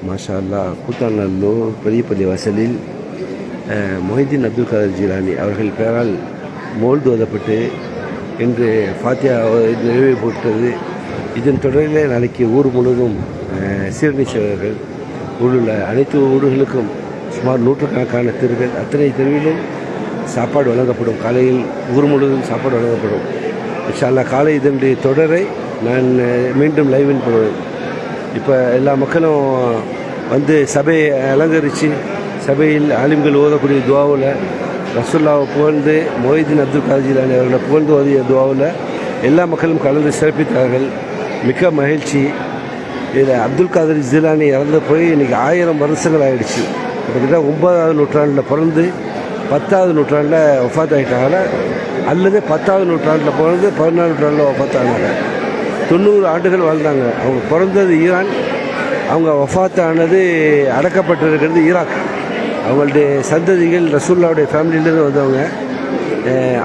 மாஷா அல்லாஹ் கூத்தாநல்லூர் பெரியப்பள்ளி வாசலில் மொஹிதீன் அப்துல் காதர் ஜீலானி அவர்கள் பெயரால் மோல்து ஓதப்பட்டு இன்று ஃபாத்தியா நிறைவு போட்டது. இதன் தொடரில் நாளைக்கு ஊர் முழுவதும் சீரணி சேவகர்கள் ஊருள்ள அனைத்து ஊர்களுக்கும் சுமார் நூற்றுக்கணக்கான தெருகள், அத்தனை தெருவிலும் சாப்பாடு வழங்கப்படும். காலையில் ஊர் முழுவதும் சாப்பாடு வழங்கப்படும். இன்ஷா அல்லாஹ் காலை இதனுடைய தொடரை நான் மீண்டும் லைவின் போடுவேன். இப்போ எல்லா மக்களும் வந்து சபையை அலங்கரித்து சபையில் ஆலிம்கள் ஓதக்கூடிய துவாவில் ரசூல்லாவை புகழ்ந்து மொஹிதீன் அப்துல் காதர் ஜீலானி அவர்களை புகழ்ந்து ஓதிய துவாவில் எல்லா மக்களும் கலந்து சிறப்பித்தார்கள். மிக்க மகிழ்ச்சி. இதில் அப்துல் காதர் ஜீலானி இறந்து போய் இன்றைக்கி 1000 வருஷங்கள் ஆகிடுச்சு. கிட்டத்தட்ட 9ஆவது நூற்றாண்டில் பிறந்து 10ஆவது நூற்றாண்டில் வஃபாத் ஆகிட்டாங்க, அல்லது 10ஆவது நூற்றாண்டில் பிறந்து 14ஆம் நூற்றாண்டில் வஃபாத் ஆனாங்க. 90 ஆண்டுகள் வாழ்ந்தாங்க. அவங்க பிறந்தது ஈரான், அவங்க வஃபாத்தானது அடக்கப்பட்டிருக்கிறது ஈராக். அவங்களுடைய சந்ததிகள் ரசூல்லாவுடைய ஃபேமிலியிலேருந்து வந்தவங்க.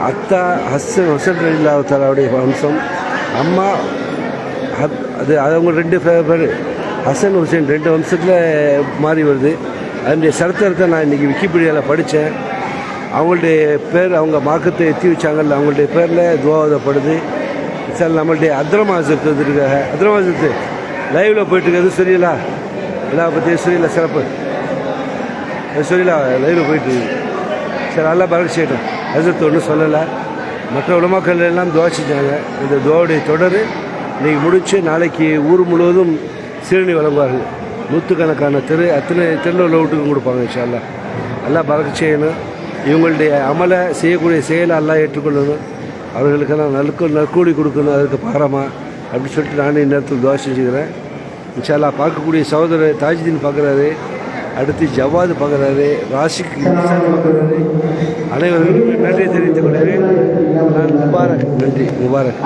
அத்தா ஹுசைன் ரலியல்லாஹு தஆலாவுடைய வம்சம், அம்மா அது அவங்க 2 பேர் ஹசன் ஹுசைன் 2 வம்சத்தில் மாறி வருது. அதனுடைய சரித்திரத்தை நான் இன்றைக்கி விக்கிபீடியாவில் படித்தேன். அவங்களுடைய பேர் அவங்க மார்க்கத்தை எத்தி வச்சாங்கல்ல, அவங்களுடைய பேரில் துவா ஓதப்படுது. சார் நம்மள்ட்ட அத்ரமாசத்து வந்துருக்காங்க. அத்ரமாசத்து லைவில் போயிட்டுருக்கு. எதுவும் சரியில்ல எல்லா பற்றியும் சரியில்லை சிறப்பு சரியில்ல லைவில் போயிட்டு சார் நல்லா பரவாயில்ல செய்யட்டும். அசத்து ஒன்றும் சொல்லலை. மற்ற உலமாக்கள் எல்லாம் துவா செஞ்சாங்க. இந்த துவாவுடைய தொடர் இன்றைக்கி முடித்து நாளைக்கு ஊர் முழுவதும் சீரணி வழங்குவார்கள். நூற்றுக்கணக்கான அத்தனை தெருவில் உள்ள வீட்டுக்கும் கொடுப்பாங்க. இன்ஷா அல்லாஹ் நல்லா பறக்க செய்யணும். இவங்களுடைய அமலை செய்யக்கூடிய செயலை எல்லாம் ஏற்றுக்கொள்ளணும். அவர்களுக்கெல்லாம் நற்கூலி கொடுக்கணும். அதுக்கு பாரமா அப்படின்னு சொல்லிட்டு நானும் இந்நேரத்தில் துவா செஞ்சுக்கிறேன். இன்ஷா அல்லாஹ் பார்க்கக்கூடிய சகோதரர் தாஜுதீன் பார்க்குறாரு, அடுத்து ஜவாது பார்க்குறாரு, ராஷிக் பார்க்குறாரு. அனைவருக்கும் நன்றி தெரிவித்துக் கொள்கிறேன். நான் முபாரக். நன்றி முபாரக்.